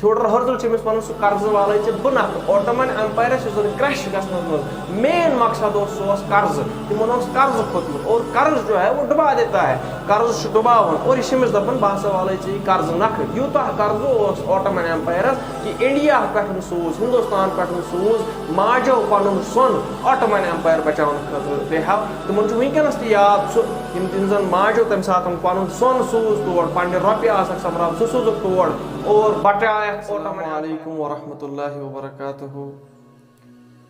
تھیوڈر Herzl چھمس one سہ قرض والے بہ نکھٕ آٹومن ایمپائرس کرش گژھنس مز مین مقصد سہ قرض تمن قرض کھوتمت اور قرض جو ہے وہ ڈبا دیتا ہے قرض ڈباون اور یہ چھمس دپان بہ ہسا والے ژے قرض نکھٕ یوتاہ قرض اوس آٹومن ایمپائرس کہ انڈیا پہ سوز ہندوستان پہ سوز ماجو پن سون آٹومن ایمپائر بچاؤن خاطر دے ہیو تمن ونکس تہ یاد سہ یم زن ماجو تمہ سات پن سون سوز تور پنہ رۄپیہِ آسکھ سمبران سہ سوزُکھ تور اور بچایکھ. السلام علیکم ورحمۃ اللہ وبرکاتہ.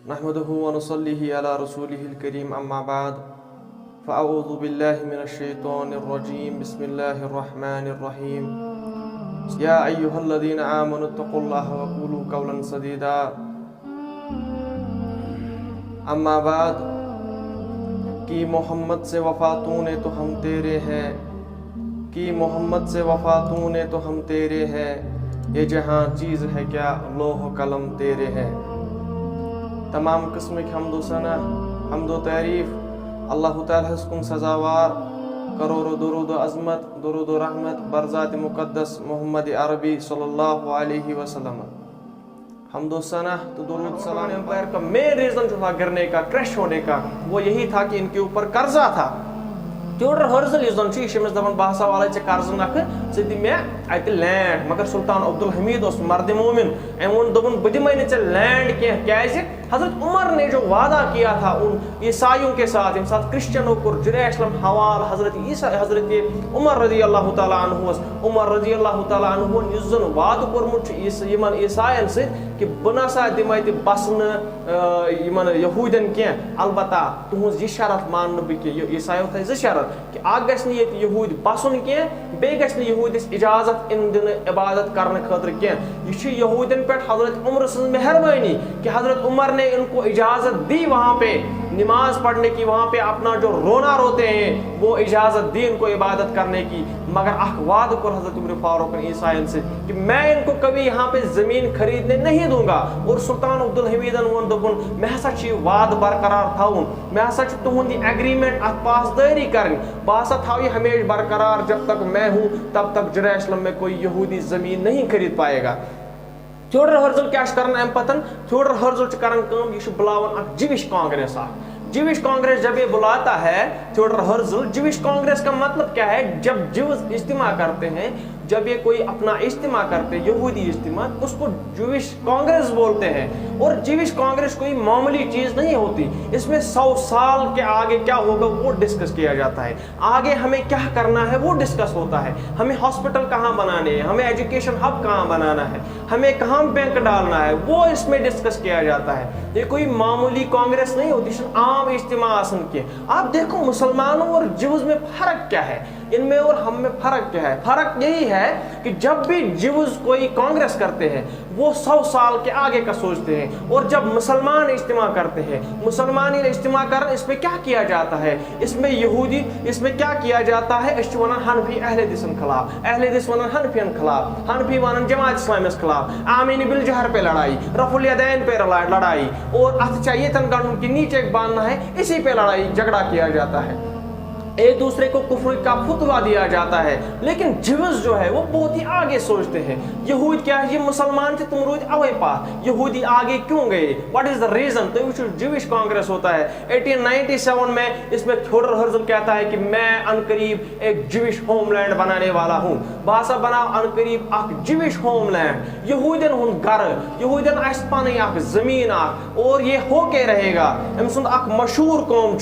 نحمدہ ونصلی علی رسولہ الکریم اما بعد فاعوذ باللہ من الشیطان الرجیم بسم اللہ الرحمن الرحیم. یا ایھا الذین آمنوا اتقوا اللہ وقولوا قولا سدیدا. اما بعد کہ محمد سے وفا تو نے تو ہم تیرے ہیں کہ محمد سے وفا تو نے تو ہم تیرے ہیں یہ جہاں چیز ہے کیا لوح و قلم تیرے ہیں. تمام قسم کی حمد و ثنا حمد و تعریف اللہ تعالیٰ کن سزاوار کرور و درود و عظمت درود و رحمت برذات مقدس محمد عربی صلی اللہ علیہ وسلم. حمد و ثنا تو درود سلام ایمپائر کا مین ریزن جو تھا گرنے کا کریش ہونے کا وہ یہی تھا کہ ان کے اوپر قرضہ تھا. تھیوڈر ہرزل اس زن شمس دپان بہ ہسا والے ژے قرض نکھٕ ژٕ دِ مےٚ اتہِ لینڈ مگر سلطان عبدالحمید اوس مرد مومن أمۍ ووٚن دوٚپُن بہٕ دِمے نہٕ ژےٚ لینڈ کینٛہہ کیازِ حضرت عمر نے جو وعدہ کیا تھا ان عیسائیوں کے ساتھ ییٚمہِ ساتہٕ کرسچنو کوٚر جیروسلم حوالہ حضرت عمر رضی اللہ تعالیٰ عنہس عمر رضی اللہ تعالیٰ عنہن یُس زن وعدٕ کوٚرمُت چھُ یِمن عیساین سۭتۍ کہ بہٕ نسا دِمے تہِ بسنہٕ یِمن یہوٗدین کینٛہہ البتہ تُہنٛز یہِ شرط ماننہٕ بہٕ کینٛہہ عیسایو تھٲے زٕ شرط کہ اکھ گژھِ نہٕ ییٚتہِ یہوٗدۍ بسُن کینٛہہ بیٚیہِ گژھِ نہٕ یہوٗدِس اجازت اِن دِنہٕ عبادت کرنہٕ خٲطرٕ کینٛہہ. یہ چھُ یہوٗدین پٮ۪ٹھ حضرت عمر سٕنٛز مہربٲنی کہ حضرت عمر نے ان کو اجازت دی وہاں پہ نماز پڑھنے کی وہاں پہ اپنا جو رونا روتے ہیں وہ اجازت دی ان کو عبادت کرنے کی. مگر اخ وعدہ کر حضرت عمر فاروق عیسائین سے کہ میں ان کو کبھی یہاں پہ زمین خریدنے نہیں دوں گا. اور سلطان عبدالحمیدن وون دوٚپُن مےٚ ہسا چھُ یہِ وعدٕ برقرار تھاوُن مےٚ ہسا چھُ تُہُنٛد یہِ ایگریمنٹ اتھ پاسدٲری کرٕنۍ بہٕ ہسا تھاو یہِ ہمیشہ برقرار جب تک میں ہوں تب تک جیروسلم میں کوئی یہودی زمین نہیں خرید پائے گا. تھیوڈر ہرزل کیا کران امہ پتن تھیوڈر ہرزل کران کام یہ بلاون اک جوش کانگریس جوش کانگریس جب یہ بلاتا ہے تھیوڈر ہرزل جوش کانگریس کا مطلب کیا ہے جب جوز اجتماع کرتے ہیں جب یہ کوئی اپنا اجتماع کرتے ہیں یہودی اجتماع اس کو جوش کانگریس بولتے ہیں. اور جوش کانگریس کوئی معمولی چیز نہیں ہوتی اس میں 100 سال کے آگے کیا ہوگا وہ ڈسکس کیا جاتا ہے آگے ہمیں کیا کرنا ہے وہ ڈسکس ہوتا ہے ہمیں ہاسپٹل کہاں بنانے ہیں ہمیں ایجوکیشن ہب کہاں بنانا ہے ہمیں کہاں بینک ڈالنا ہے وہ اس میں ڈسکس کیا جاتا ہے. یہ کوئی معمولی کانگریس نہیں ہوتی عام اجتماع آسن کے. آپ دیکھو مسلمانوں اور جوز میں فرق کیا ہے ان میں اور ہم میں فرق کیا ہے. فرق یہی ہے کہ جب بھی جوز کوئی کانگریس کرتے ہیں وہ 100 سال کے آگے کا سوچتے ہیں اور جب مسلمان اجتماع کرتے ہیں مسلمان اجتماع کرنا اس میں کیا کیا جاتا ہے اس میں یہودی اس میں کیا کیا جاتا ہے اس ونان حنفی اہل حدیثن خلاف اہل حدیث ونان حنفین خلاف حنفی ونان جماعت اسلامیس خلاف آمین بالجہر پہ لڑائی رفع الیدین پہ لڑائی اور اتھ چاہیے تن گنڈوں کی نیچے باندھنا ہے اسی پہ لڑائی جھگڑا کیا جاتا ہے ایک دوسرے کو کفر کا فتویٰ دیا جاتا ہے. لیکن جوز جو ہے وہ بہت ہی آگے سوچتے ہیں. یہود کیا ہے یہ مسلمان تھے تم روز اوے پاس یہودی آگے کیوں گئے واٹ از دا ریزن. تو وہ جوش کانگریس ہوتا ہے 1897 میں اس میں تھیوڈر ہرزل کہتا ہے کہ میں عنقریب ایک جوش ہوم لینڈ بنانے والا ہوں. باسا بنا عنقریب اک جوش ہوم لینڈ یہودین ہند گھر یہودین آس پانے اک زمین اک اور یہ ہو کے رہے گا. ام سند اک مشہور قوم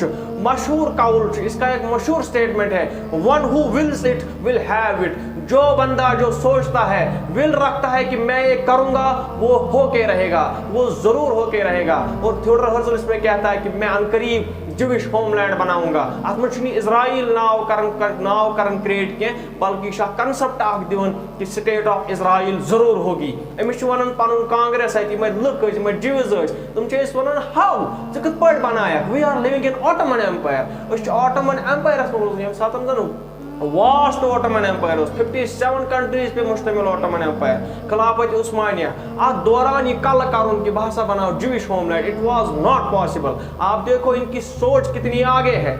مشہور قول اس کا ایک مشہور سٹیٹمنٹ ہے one who whales it will have it. جو بندہ جو سوچتا ہے ول رکھتا ہے کہ میں یہ کروں گا وہ ہو کے رہے گا وہ ضرور ہو کے رہے گا. اور تھیوڈر ہرزل اس میں کہتا ہے کہ میں عنقریب جوش ہوم لینڈ بناؤں گا. ات میں اسرائیل ناو کرن کریٹ کی بلکہ شاہ کنسپٹ اخ دون کہ سٹیٹ آف اسرائیل ضرور ہوگی. امس ونان پن کانگریس ات لک جوز تم ونان ہاؤ ژٕ کتھ پٲٹھۍ بنایکھ we are living in Ottoman Empire أسۍ چھِ آٹومن ایمپایرس منٛز روزان ییٚمہِ ساتہٕ زن واسٹ آٹومن ایمپائر 57 کنٹریز پہ مشتمل آٹومن ایمپائر خلافت عثمانیہ ات دوران یہ کل کرن کہ بہ ہسا بناؤ جوش homeland it was not possible. آپ دیکھو ان کی سوچ کتنی آگے ہے.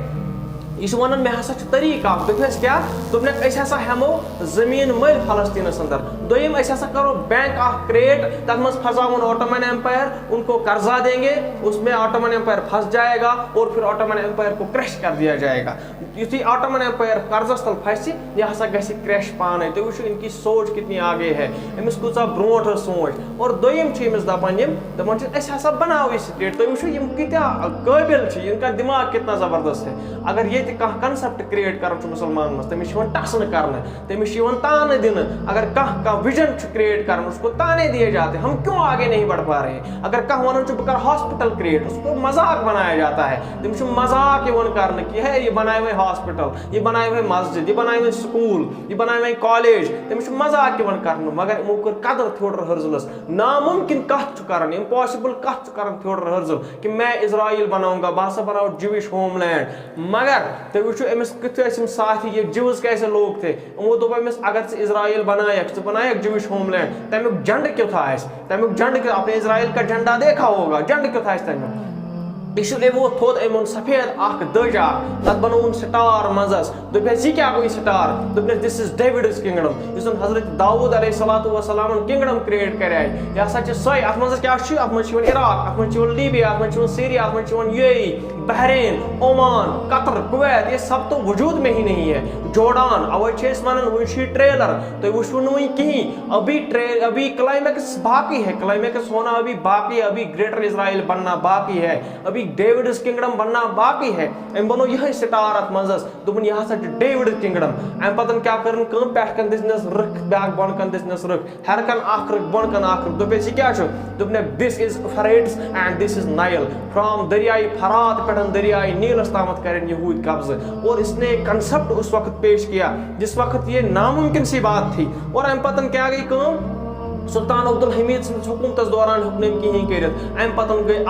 یہ ونان مے ہسا طریقہ اخ دس کیا دس ہسا ہمو زمین مل فلسطینس اندر दोयम ऐसा करो बैंक क्रिएट, तक मज फंसावन ऑटोमन एम्पायर, उनको कर्जा देंगे, उसमें ऑटोमन एम्पायर फंस जाएगा और फिर ऑटोमन एम्पायर को क्रैश कर दिया जाएगा। युथी ऑटोमन एम्पायर कर्जस तल फंसी यह हसा गसी क्रैश पाने। तो वो इनकी सोच कितनी आगे है, अमिस कूचा ब्रोट सोच। और दोयम अमिस दपान दपान हसा बनाओ यह स्टेट। तो वो यम क्या काबिल, इनका दिमाग कितना जबरदस्त है। अगर ये कंसेप्ट क्रिएट कर मुसलमान मज तमिस टसन कर, तमिस ताने दिन, अगर कह विजन क्रिएट कर उसको ताने दिए जाते, हम क्यों आगे नहीं बढ़ पा रहे हैं। अगर कह वन बह कर हॉस्पिटल क्रिएट, उसको मजाक बनाया जाता है, तमिस मजाक कर कि है ये बनाए हुए हॉस्पिटल, ये बनाए हुए मस्जिद, ये बनाए हुए स्कूल, ये बनाए हुए कॉलेज, तमिस मजाक कर। मगर यमो कर कदर थ्योडर हर्जलस, नामुमकिन कथ कर, इम्पॉसिबल कथ कर थ्योडर हर्जल कि मैं इजराइल बनाऊंगा, बह हसा बनाओ ज्यूइश होमलैंड। मगर तो वो अमिस कथ साथी ये ज्यूज कैसे लोग थे, वो दोप अमिस अगर से इजराइल बनायक ज्यूइश होमलैंड, तमुक झंड क्यों था, तमुक झंड क्यों, आपने इजराइल का झंडा देखा होगा, झंड क्यों था तमुक। इसलिए वो थोद एमोन सफेद दज तक बनोन स्टार मजस, दोपस यह क्या गई स्टार, दोपस दिस इज डेविड्स किंगडम, इस हजरत दाऊद अलैहिस्सलातु वस्सलाम किंगडम क्रिएट करे। यह हसा सही अत मज क्या इराक, अत मज लीबिया, अत मज सीरिया, अत मज UAE, Bahrain, Oman, Qatar, Kuwait, ये सब तो वजूद में ही नहीं है। जोर्डान अवे वन वो ट्रेलर, तो वो नुई कहीं, अभी क्लाइमैक्स बाकी है, क्लाइमैक्स होना अभी बाकी है, अभी ग्रेटर इजराइल बनना बाकी है, अभी डेविड्स किंगडम बनना बाकी है। अम बनो यह स्टार अत मजस, दोपन यह हसा डेविड किंगडम। अम पतन क्या कर पे दिसनस रख, बैक बन कन दिसनस रख, हर कन रख बन कन रख, दोपस यह क्या दोपने this is Euphrates and this is Nile, from दरियाई फरात पे दरियाई नीलस तामत करें यहूद कब्ज। और इसने कंसेप्ट उस वक्त पेश किया जिस वक्त ये नामुमकिन सी बात थी। और अम पतन क्या गई काम, सुल्तान अब्दुल हमीद हुकूमत दौरान हुक्म कहीं कर, अम पतन गई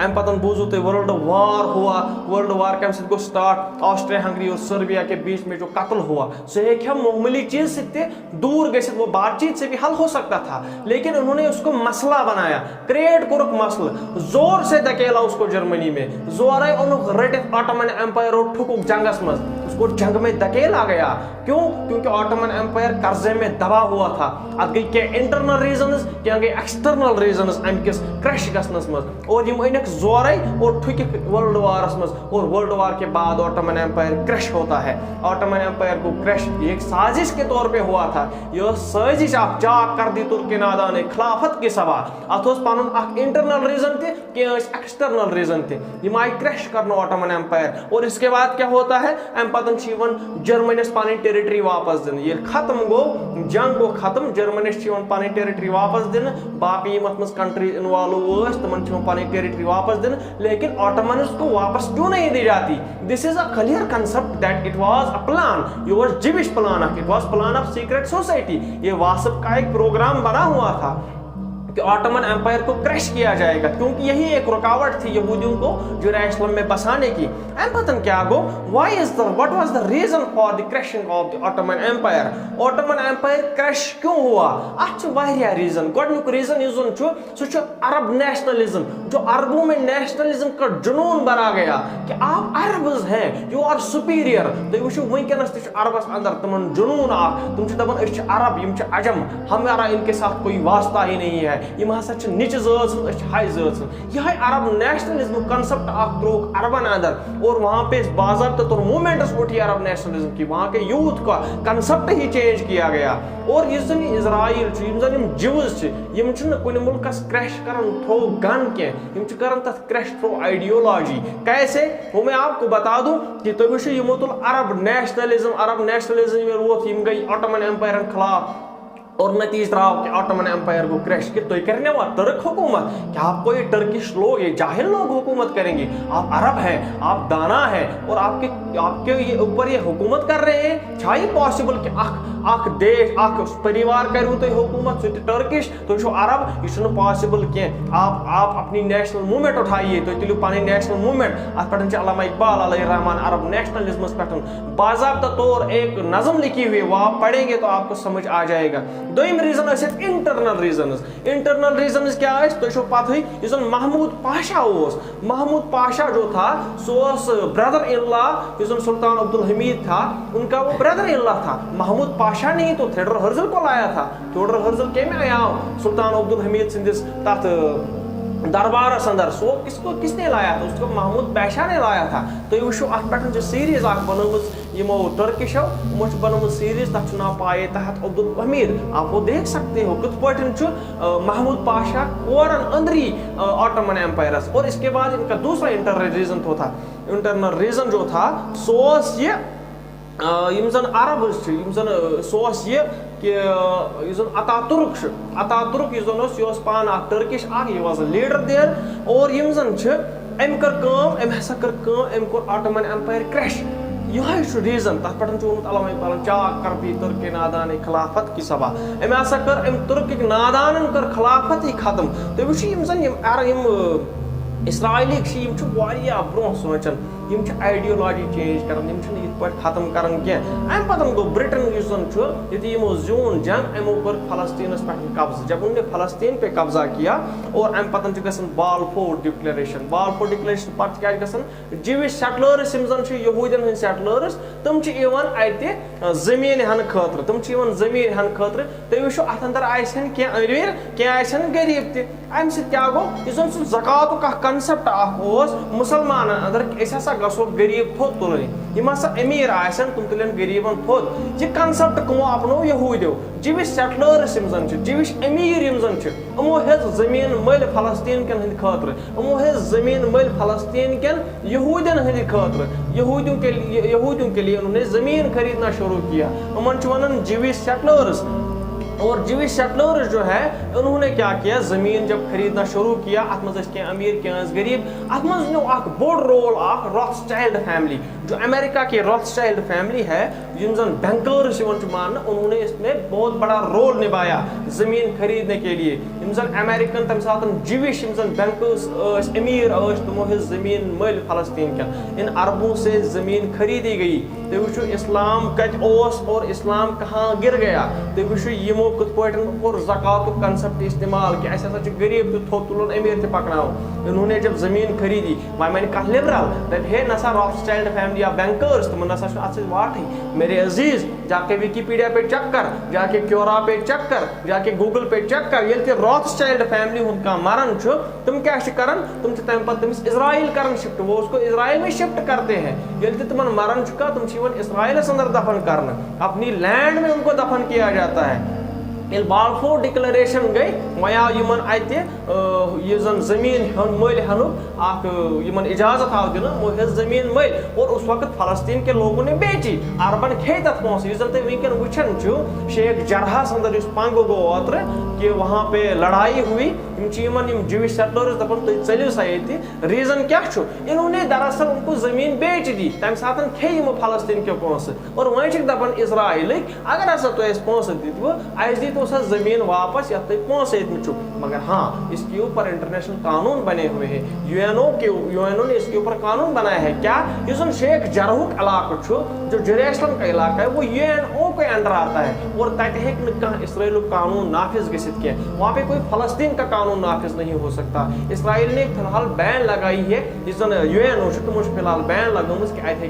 अम पतन बूझू तो वर्ल्ड वार हुआ। वर्ल्ड वार कम गो स्टार्ट, ऑस्ट्रिया हंगरी और सर्बिया के बीच में जो कत्ल हुआ सो एक मामूली चीज से दूर गए, वो बातचीत से भी हल हो सकता था, लेकिन उन्होंने उसको मसला बनाया, क्रिएट कर मसल, जोर से धकेला उसको जर्मनी में, जोर रटित ऑटोमन एम्पायर और ठुकुक जंगस मज, उसको जंग में धकेला गया। क्यों? क्योंकि ऑटोमन एम्पायर कर्जे में दबा हुआ था। अब गई क्या इंटरनल रीजन्स, क्या गई एक्सटर्नल रीजन्स अमकिस क्रश गसनस मज, और यम अनक जोर और ठुक वर्ल्ड वारस मज, और वर्ल्ड वार के बाद ऑटोमन एम्पायर क्रश होता है। ऑटोमन एम्पायर को क्रश एक साजिश के तौर पे हुआ था। यह साजिश आप चाक कर दी तुर्की नादान खिलाफत के सवा, अत पन इंटरनल रीजन थे कि एक्सटर्नल रीजन थे, यम आई क्रश कर ऑटोमन एम्पायर। और इसके बाद क्या होता है, अम पतन जर्मनीस पन टेरिटरी वापस दिन, ये खत्म गो जंग गो खत्म, जर्मनीस पन टेरिटरी वापस दिन, बाकी मत कंट्रीज इन्वॉल्व तमन पन टेरिटरी वापस दिन, लेकिन ऑटोमन्स को वापस क्यों नहीं दी जाती? This is a clear concept that it was a plan, ये was Jewish plan, it was plan of secret society. ये वासप का एक प्रोग्राम बना हुआ था कि ऑटोमन एम्पायर को क्रैश किया जाएगा, क्योंकि यही एक रुकावट थी यहूदियों को जेरूसलम में बसाने की। एम पतन क्या गो, what was the reason for the crashing of the Ottoman Empire? Ottoman Empire crash क्यों हुआ? अह रीजन, गोडनुक रीजन यूजन सो अरब नेशनलिज्म, जो अरबों में नेशनलिज्म का जुनून बना गया कि आप अरब्स हैं, यू आर सुपीरियर। तो वो वनकस अरबस अंदर तमन जुनून तुम दपान अरब, यम अजम, हमारा इनके साथ कोई वास्ता ही नहीं है, यम हसा निच ज़ात हाई ज़ात। यह अरब नेशनलिज्म कंसेप्ट त्रोक अरबन अंदर, और वहाँ पे बाज़ाब्ता तौर मूवमेंट्स उठी अरब नेशनलिज्म की, वहाँ के यूथ का कंसेप्ट ही चेंज किया गया। और इस इजराइल ज्यूज यम कुन मुल्कस क्रैश करन थ्रो गन के, यम करन तथ क्रैश थ्रो आइडियोलॉजी। कैसे? वो मैं आपको बता दूं कि तो यमो तुल अरब नेशनलिज्म वो यम गई ऑटोमन एम्पायर खिलाफ, और नतीज द्राव कि ऑटोमन एम्पायर को क्रैश कि तुम करने वाला टर्क हुकूमत, क्या आपको ये टर्किश लोग, ये जाहिल लोग हुकूमत करेंगे? आप अरब हैं, आप दाना हैं, और आपके ये ऊपर ये हुकूमत कर रहे हैं? क्या ये पॉसिबल कि आख देश आख परिवार करूँ तो हुकूमत सो टर्किश तो छो अरब, यह पॉसिबल कह। आप अपनी नेशनल मूवमेंट उठाइए, तो तुलू पी नेशनल मूवमेंट अत पे अल्लामा इकबाल अलैहिर्रहमान अरब नेशनलिज्म पे बाज़ाब्ता तौर एक नज़म लिखी हुई, वो आप पढ़ेंगे तो आपको समझ आ जाएगा। दोम रीजन इंटरनल रीजन क्या तो पता महमूद पाशा जो था सो ब्रदर इन लॉ यूजन सुल्तान अब्दुल हमीद था उनका वो ब्रदर इन लॉ था। महमूद पाशा ने तो थियोडोर हर्जल को लाया था। थियोडोर हर्जल के में आया सुल्तान अब्दुल हमीद सिंधिस तथ दरबारस अंदर सो किसने लाया था? उसको महमूद पाशा ने लाया था। तो ये वो अत पे सीरीज बनोमुज यमो टर्किशो बनोमुज सीरीज तथ नाम पाए तहत अब्दुल हमीद। आप वो देख सकते हो कित पटन महमूद पाशा कोरन अंदरी ऑटोमन एम्पायरस। और इसके बाद इनका दूसरा इंटरनल रीजन जो था सोस ये अरब सोस ये कि अतातुर्क यह पान टर्किश ये वाज लीडर देयर। और अम कर ऑटोमन एम्पायर क्रैश। यह रीजन तथ पे अल्लामा इकबाल चाक कर भी तुर्क नादान खिलाफत की सभा अम कर तुर्क नादान कर खिलाफत ही खत्म। तो वो इसराइलिक ब्रो सोचान आइडियोलॉजी चेंज कर खत्म कर अम पतन गो ब्रिटेन यदि जून जंग अमो कर फलस्तीनस पे कब्जा। जब उन्होंने फलस्तीन पे कब्जा किया और अम पतन बालफोर डिक्लेरेशन पे क्या जीविश सेटलर्स यहूदियन हंद सेटलर्स तम जमीन हन खतर जमीन हन खतर। तुम वो अत अंदर आसन क्या अमीर क्या गरीब तम क्या गो ज़कात कंसेप्ट मुसलमान अंदर गो गरीब थोद तुलन अमीर आसन तुम तुलन गरीबन थोद। यह कंसेप्ट कमो अपनो यहूदियों जीविश सेटलर्स जीविश अमीर अमो हेज जमीन मल फलस्तीन कन हंद खतर अमो हेज जमीन मल फलस्तीन कन यहूदियन हंद खतर। यहूदियों के लिए उन्होंने जमीन खरीदना शुरू किया। उमन वन जीविश सेटलर्स। और जीविश सेटलर्स जो है उन्होंने क्या किया जमीन जब खरीदना शुरू किया अत मज अमीर क्या गरीब अत मज नो बोड़ रोल रॉथस्चाइल्ड फैमिली जो अमेरिका की रॉथस्चाइल्ड फैमिली है जिन बैंकर्स मान उन्होंने इसमें बहुत बड़ा रोल निभाया जमीन खरीदने के लिए। अमेरिकन तम साथ जीविश बैंकर्स अमीर तमो जमीन मल फलस्तीन क्या इन अरबों से जमीन खरीदी गई। तो वो इस्लाम कत और इस्लाम कहाँ गिर गया। तो वो यमो कत पे ज़कात कंसेप्ट इस्तेमाल कि गरीब तो थोद तुलन अमीर तो पकड़ाओ। उन्होंने जब जमीन खरीदी मैंने कहा लिबरल दट हे नसा रॉथस्चाइल्ड फैमिली या बैंकर्स तुम नसा अत वाट मेरे अजीज जाके विकीपीडिया पे चेक कर जाके क्योरा पे चेक कर जाके गूगल पे चेक कर ये रॉथस्चाइल्ड फैमिली हूं का मरन तुम क्या करन तुम तम तमिस इजराइल कर शिफ्ट वो उसको इजराइल में शिफ्ट करते हैं। ये तुम मरन का तुम इजराइल अंदर दफन करना अपनी लैंड में उनको दफन किया जाता है। बालफोर डिक्लेरेशन गई वया जमीन मल हन इजाजत आव दिन वो जमीन मल। और उस वक्त फलस्तीन के लोगों ने बेची अरबन खे तथ पोस वनकन वुचन शेख जरहस अंदर पंग गो ओत्र कि वहाँ पे लड़ाई हुई जीविश सेटलर्स दपन तुम चलो सा ये रीजन क्या इन्होंने दरअसल उनको जमीन बेच दी तम साथ खे फलस्तीन के पोस। और वह दपन इजराइल अगर हसा तुम पोस दितव अस दी तो जमीन वापस या पोसे मगर हाँ इसके ऊपर इंटरनेशनल कानून बने हुए हैं। यूएनओ ने इसके ऊपर कानून बनाया है क्या जो शेख जरहुक इलाका जो जेरूसलम का इलाका है वो यूएनओ के अंडर आता है। और तक इसराइल कानून नाफिज गसित किया वहाँ पे कोई फलस्तीन का कानून नाफिज नहीं हो सकता। इसराइल ने फिलहाल बैन लगाई है यूएनओ तुमो फिलहाल बैन लगम कि अत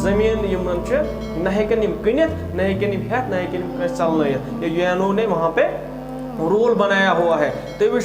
जमीन न कनित न हेत न चल यूएनओ ने वहाँ पे रूल बनाया हुआ है। तो वो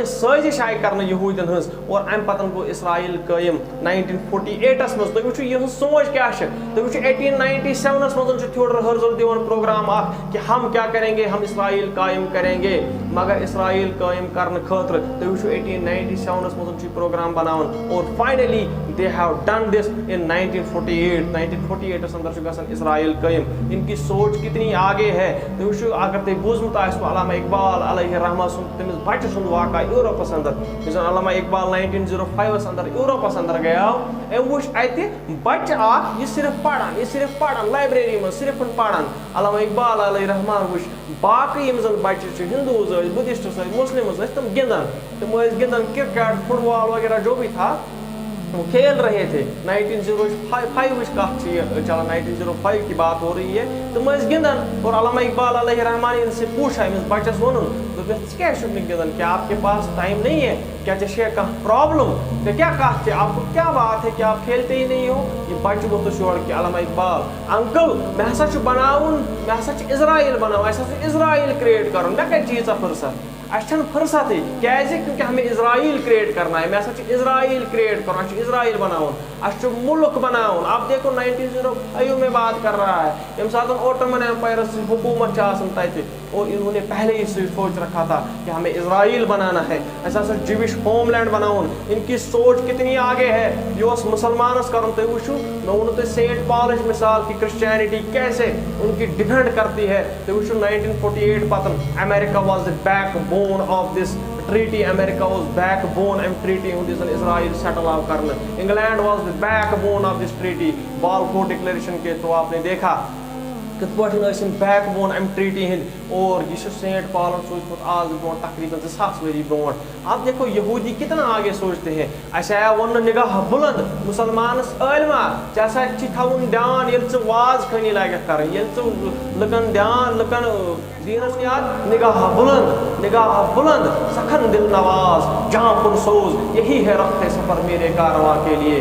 साजिश आय कर यहूदियन हज और अम पतन गो इसराइल कायम 1948 मज। तो वो यह सोच क्या तो वो 1897 मज थियोडोर हर्जल दिवान प्रोग्राम कि हम क्या करेंगे हम इसराइल कायम करेंगे मगर इसराइल कायम करने खतर। तो वो 1897 मज प्रोग्राम बनावन और finally they have done this in 1948 अंदर इसराइल कायम। इनकी सोच कितनी आगे है। तो वो अगर तुम बूझमुत अल्लामा इकबाल अलैहि रहमा तमिस बच्चे सुंद वाक़ा यूरोपस अंदर अल्लामा इकबाल 1905 अंदर यूरोपस अंदर गया वो बच्चे यह सिर्फ पढ़ान लाइब्रेरी में सिर्फ पढ़ान। अल्लामा इकबाल अलैहि रहमा वो बाकी बच्चे हिंदूज बुद्धिस्ट मुस्लिम तुम गिंदन क्रिकेट फुटबॉल वगैरह जो भी था वो खेल रहे थे 1905 का चला 1905 की बात हो रही है तो मैं गिंदन और अल्लामा इकबाल अलैहि रहमान इनसे पूछा इस बच्चस वन तो क्या गिंदन क्या आपके पास टाइम नहीं है क्या जैसे का प्रॉब्लम तो क्या कहते आपको क्या बात है कि आप खेलते ही नहीं हो ये बच्चे को तो छोड़ के अल्लामा इकबाल अंकल मैं हसा बनाउन मैं हसा इजराइल बनाओ ऐसा इजराइल क्रिएट करूँ मैं क्या चीज़ फुर्सत अन फुर्सत कैसे क्योंकि हमें इजराइल क्रिएट करना है मैं इजराइल क्रिएट कर इजराइल बनाउन मुल्क बनाउन आप देखो 1905 में बात कर रहा है यम साथ ओटोमन एम्पायर से हुकूमत तथे और इन्होंने पहले ही सोच रखा था कि हमें इजराइल बनाना है ऐसा जिविश होमलैंड बनाउन इनकी सोच कितनी आगे है यो मुसलमानस कर तुम वो मैं वो तो सेंट पॉलिश मिसाल की क्रिश्चियनिटी कैसे उनकी डिफेंड करती है तो वो 1948 पतन America was the backbone of this treaty America was backbone and treaty with Israel settle आव करना England was the backbone of this treaty Balfour declaration के तो आपने देखा कित पे बैकबोन अम ट्रीटी हंद और यह सेंट पॉल सोचमुत आज ब्रो तकरीबन 2,000 वरी ब्रो आप देखो यहूदी कितना आगे सोचते हैं अस आया वन निगाह बुलंद मुसलमानस अलमा ऐसा थवन ध्यान ये वाज खनी लग कर लुकन ध्यान लुकन दीनस याद निगाह बुलंद सखन दिल नवाज जहाँ पुरसोज यही है रफ्ते सफर मेरे कारवां के लिए।